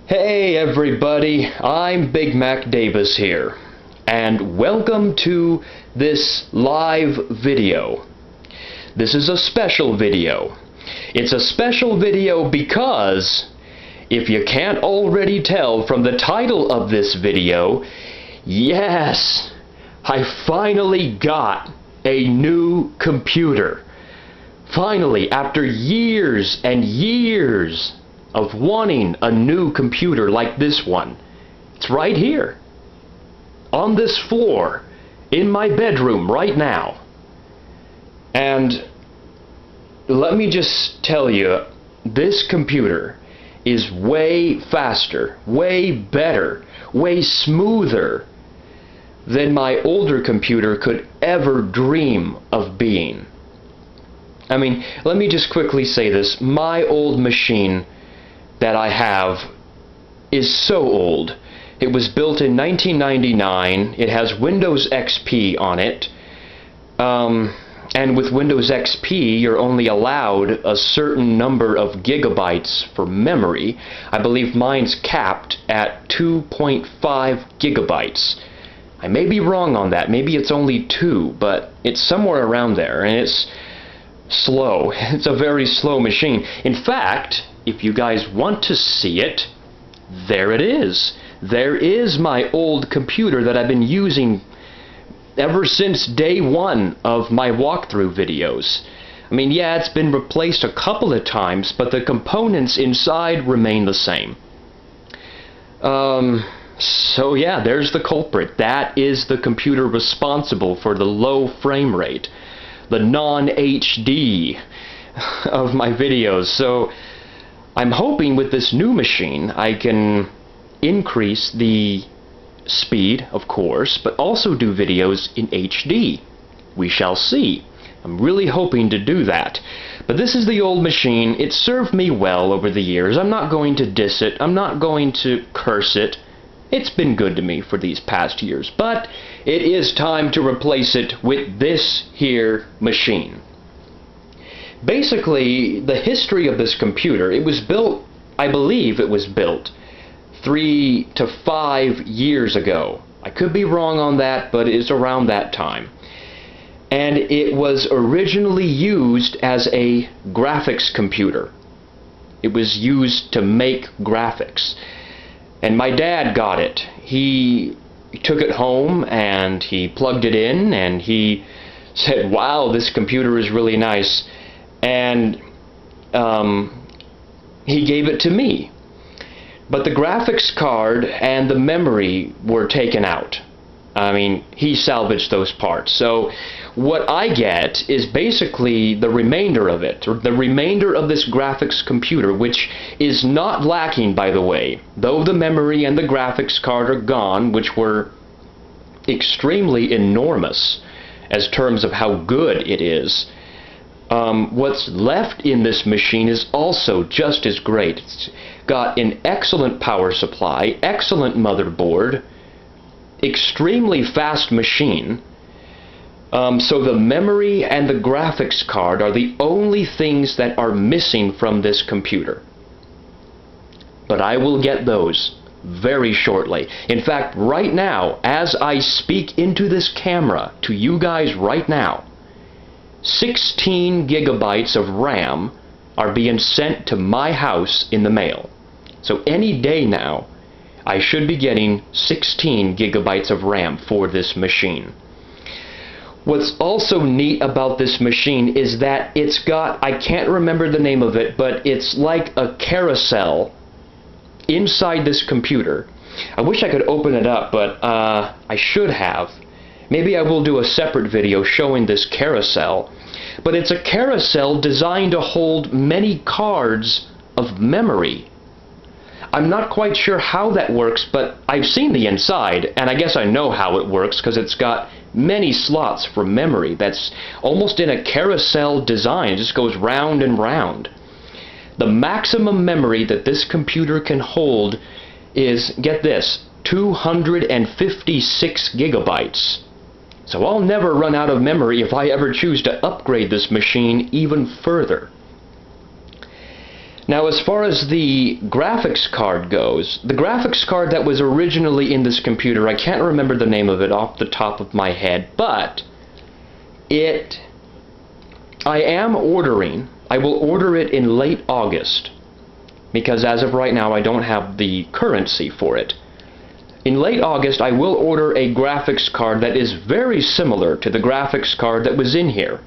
Hey everybody, I'm Big Mac Davis here, and welcome to this live video. This is a special video. It's a special video because, if you can't already tell from the title of this video, yes, I finally got a new computer. Finally, after years and years of wanting a new computer like this one. It's right here, on this floor, in my bedroom right now. And let me just tell you, this computer is way faster, way better, way smoother than my older computer could ever dream of being. I mean, let me just quickly say this. My old machine that I have is so old. It was built in 1999. It has Windows XP on it. And with Windows XP, you're only allowed a certain number of gigabytes for memory. I believe mine's capped at 2.5 gigabytes. I may be wrong on that. Maybe it's only 2, but it's somewhere around there, and it's slow. It's a very slow machine. In fact, if you guys want to see it, there it is. There is my old computer that I've been using ever since day one of my walkthrough videos. I mean, yeah, it's been replaced a couple of times, but the components inside remain the same. So yeah, there's the culprit. That is the computer responsible for the low frame rate, the non-HD of my videos. So I'm hoping with this new machine I can increase the speed, of course, but also do videos in HD. We shall see. I'm really hoping to do that. But this is the old machine. It served me well over the years. I'm not going to diss it. I'm not going to curse it. It's been good to me for these past years. But it is time to replace it with this here machine. Basically, the history of this computer, it was built, I believe it was built 3 to 5 years ago. I could be wrong on that, but it's around that time. And it was originally used as a graphics computer. It was used to make graphics. And my dad got it. He took it home and he plugged it in and he said, "Wow, this computer is really nice." And he gave it to me. But the graphics card and the memory were taken out. I mean, he salvaged those parts. So what I get is basically the remainder of it, or the remainder of this graphics computer, which is not lacking, by the way. Though the memory and the graphics card are gone, which were extremely enormous as terms of how good it is, what's left in this machine is also just as great. It's got an excellent power supply, excellent motherboard, extremely fast machine. So the memory and the graphics card are the only things that are missing from this computer. But I will get those very shortly. In fact, right now, as I speak into this camera to you guys right now, 16 gigabytes of RAM are being sent to my house in the mail. So any day now, I should be getting 16 gigabytes of RAM for this machine. What's also neat about this machine is that it's got, I can't remember the name of it, but it's like a carousel inside this computer. I wish I could open it up, but I should have. Maybe I will do a separate video showing this carousel. But it's a carousel designed to hold many cards of memory. I'm not quite sure how that works, but I've seen the inside, and I guess I know how it works because it's got many slots for memory that's almost in a carousel design. It just goes round and round. The maximum memory that this computer can hold is, get this, 256 gigabytes. So I'll never run out of memory if I ever choose to upgrade this machine even further. Now, as far as the graphics card goes, the graphics card that was originally in this computer, I can't remember the name of it off the top of my head, but I will order it in late August, because as of right now I don't have the currency for it. In late August I will order a graphics card that is very similar to the graphics card that was in here,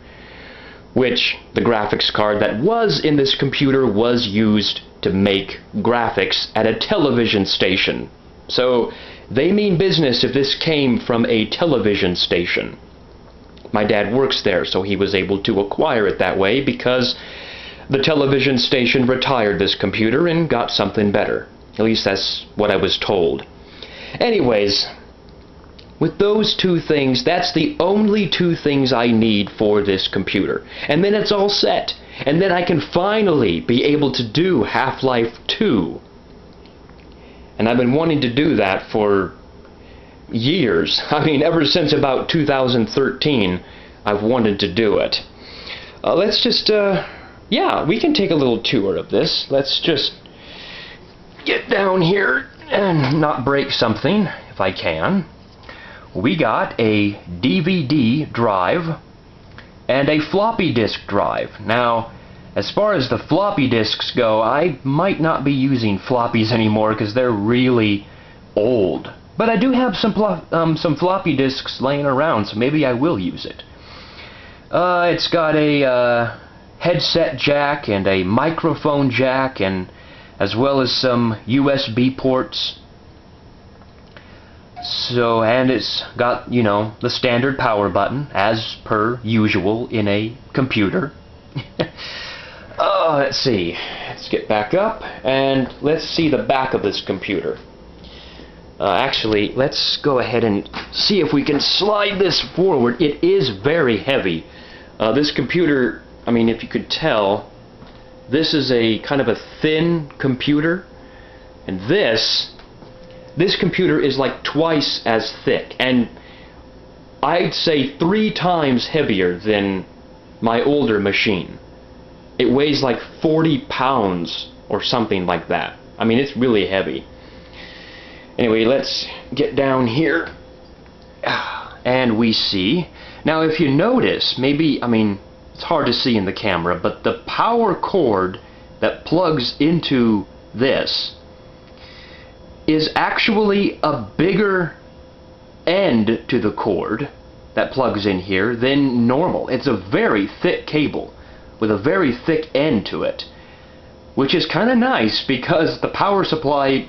which the graphics card that was in this computer was used to make graphics at a television station. So they mean business if this came from a television station. My dad works there, so he was able to acquire it that way because the television station retired this computer and got something better. At least that's what I was told. Anyways, with those two things, that's the only two things I need for this computer. And then it's all set. And then I can finally be able to do Half-Life 2. And I've been wanting to do that for years. I mean, ever since about 2013, I've wanted to do it. Let's just, yeah, we can take a little tour of this. Let's just get down here and not break something, if I can. We got a DVD drive and a floppy disk drive. Now, as far as the floppy disks go, I might not be using floppies anymore because they're really old. But I do have some floppy disks laying around, so maybe I will use it. It's got a headset jack and a microphone jack, and as well as some USB ports. So, and it's got, you know, the standard power button, as per usual in a computer. Let's see. Let's get back up, and let's see the back of this computer. Actually, let's go ahead and see if we can slide this forward. It is very heavy. This computer, I mean, if you could tell, this is a kind of a thin computer, and this computer is like twice as thick, and I'd say 3 times heavier than my older machine. It weighs like 40 pounds or something like that. I mean, it's really heavy. Anyway, let's get down here, and we see. Now, if you notice, maybe, I mean, it's hard to see in the camera, but the power cord that plugs into this is actually a bigger end to the cord that plugs in here than normal. It's a very thick cable with a very thick end to it, which is kind of nice because the power supply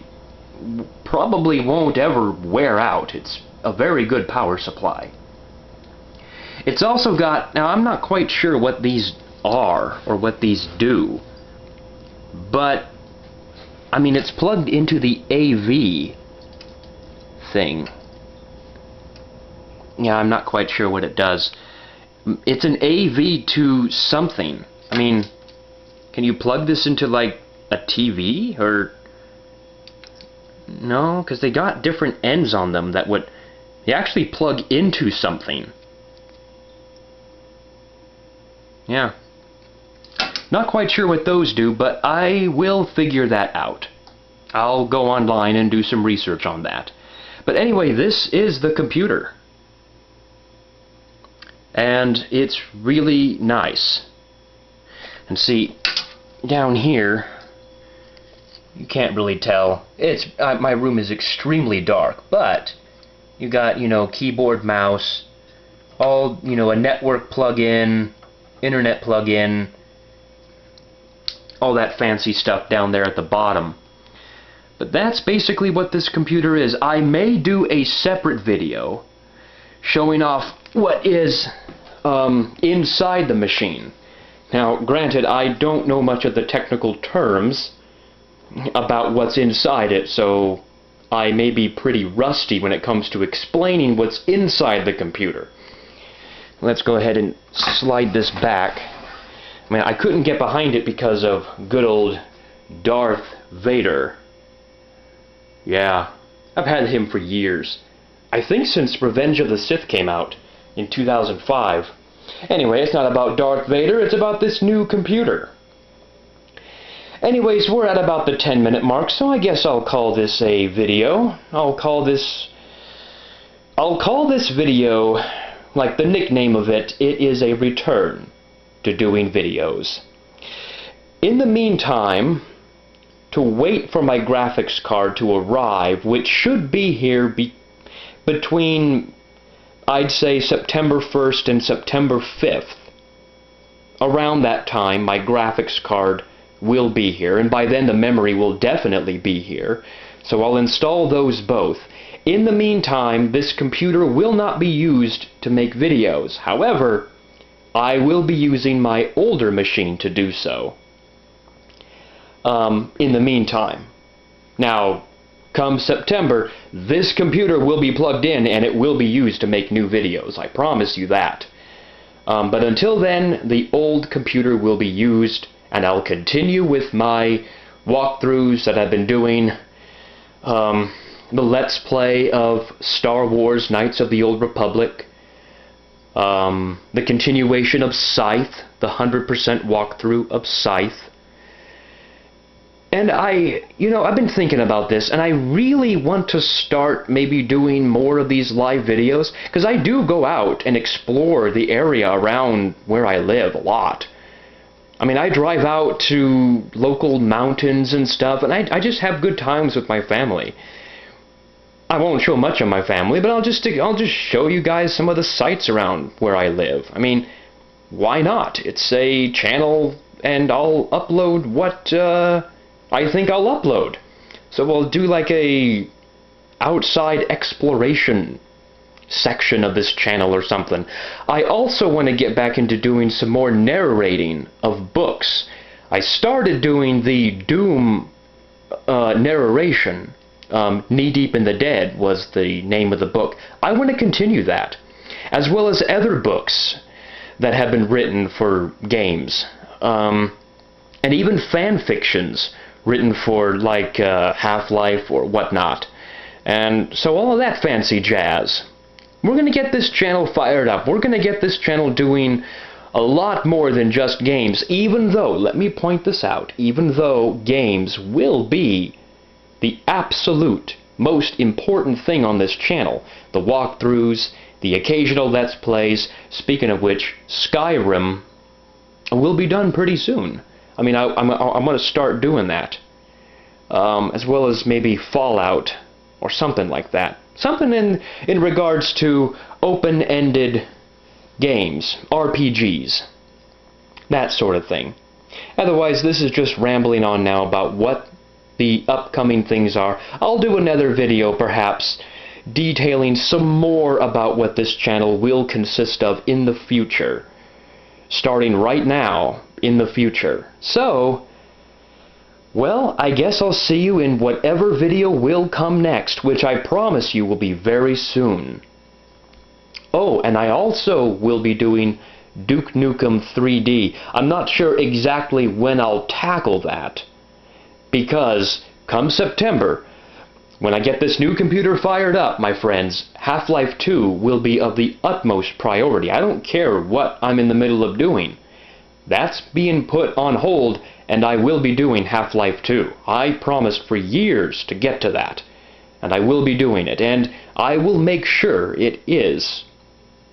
probably won't ever wear out. It's a very good power supply. It's also got, now I'm not quite sure what these are or what these do, but I mean, it's plugged into the AV thing. Yeah, I'm not quite sure what it does. It's an AV to something. I mean, can you plug this into like a TV or no? Because they got different ends on them that would they actually plug into something. Yeah. Not quite sure what those do, but I will figure that out. I'll go online and do some research on that. But anyway, this is the computer. And it's really nice. And see, down here, you can't really tell. It's my room is extremely dark, but you got, you know, keyboard, mouse, all, you know, a network plug-in, internet plug-in, all that fancy stuff down there at the bottom. But that's basically what this computer is. I may do a separate video showing off what is inside the machine. Now, granted, I don't know much of the technical terms about what's inside it, so I may be pretty rusty when it comes to explaining what's inside the computer. Let's go ahead and slide this back. I mean, I couldn't get behind it because of good old Darth Vader. Yeah, I've had him for years. I think since Revenge of the Sith came out in 2005. Anyway, it's not about Darth Vader, it's about this new computer. Anyways, we're at about the 10-minute mark, so I guess I'll call this a video. I'll call this video, like the nickname of it, it is a return to doing videos. In the meantime, to wait for my graphics card to arrive, which should be here between, I'd say, September 1st and September 5th. Around that time, my graphics card will be here, and by then the memory will definitely be here. So I'll install those both. In the meantime, this computer will not be used to make videos. However, I will be using my older machine to do so. In the meantime. Now, come September, this computer will be plugged in and it will be used to make new videos. I promise you that. But until then, the old computer will be used, and I'll continue with my walkthroughs that I've been doing. The Let's Play of Star Wars Knights of the Old Republic. The continuation of Scythe, the 100% walkthrough of Scythe. And I've been thinking about this, and I really want to start maybe doing more of these live videos, because I do go out and explore the area around where I live a lot. I mean, I drive out to local mountains and stuff, and I just have good times with my family. I won't show much of my family, but I'll just show you guys some of the sights around where I live. I mean, why not? It's a channel, and I'll upload what I think I'll upload. So we'll do like a outside exploration section of this channel or something. I also want to get back into doing some more narrating of books. I started doing the Doom narration. Knee Deep in the Dead was the name of the book. I want to continue that, as well as other books that have been written for games, and even fan fictions written for like Half-Life or whatnot. And so all of that fancy jazz. We're going to get this channel fired up. We're going to get this channel doing a lot more than just games, even though, let me point this out, even though games will be the absolute most important thing on this channel. The walkthroughs, the occasional Let's Plays. Speaking of which, Skyrim will be done pretty soon. I mean, I'm going to start doing that. As well as maybe Fallout or something like that. Something in regards to open-ended games, RPGs, that sort of thing. Otherwise, this is just rambling on now about what the upcoming things are. I'll do another video, perhaps, detailing some more about what this channel will consist of in the future. Starting right now, in the future. So, well, I guess I'll see you in whatever video will come next, which I promise you will be very soon. Oh, and I also will be doing Duke Nukem 3D. I'm not sure exactly when I'll tackle that, because come September, when I get this new computer fired up, my friends, Half-Life 2 will be of the utmost priority. I don't care what I'm in the middle of doing. That's being put on hold, and I will be doing Half-Life 2. I promised for years to get to that, and I will be doing it, and I will make sure it is.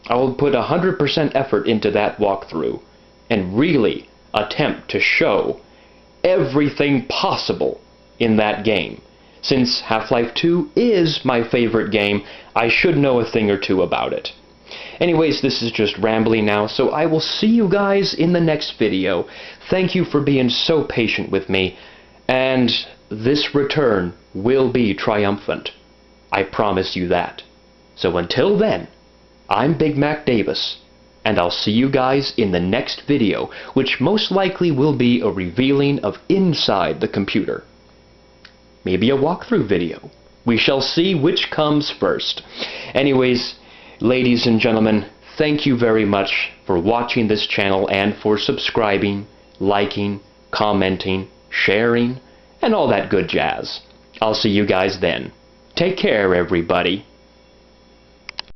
I will put 100% effort into that walkthrough, and really attempt to show everything possible in that game. Since Half-Life 2 is my favorite game, I should know a thing or two about it. Anyways, this is just rambling now, so I will see you guys in the next video. Thank you for being so patient with me, and this return will be triumphant. I promise you that. So until then, I'm Big Mac Davis, and I'll see you guys in the next video, which most likely will be a revealing of inside the computer. Maybe a walkthrough video. We shall see which comes first. Anyways, ladies and gentlemen, thank you very much for watching this channel and for subscribing, liking, commenting, sharing, and all that good jazz. I'll see you guys then. Take care, everybody.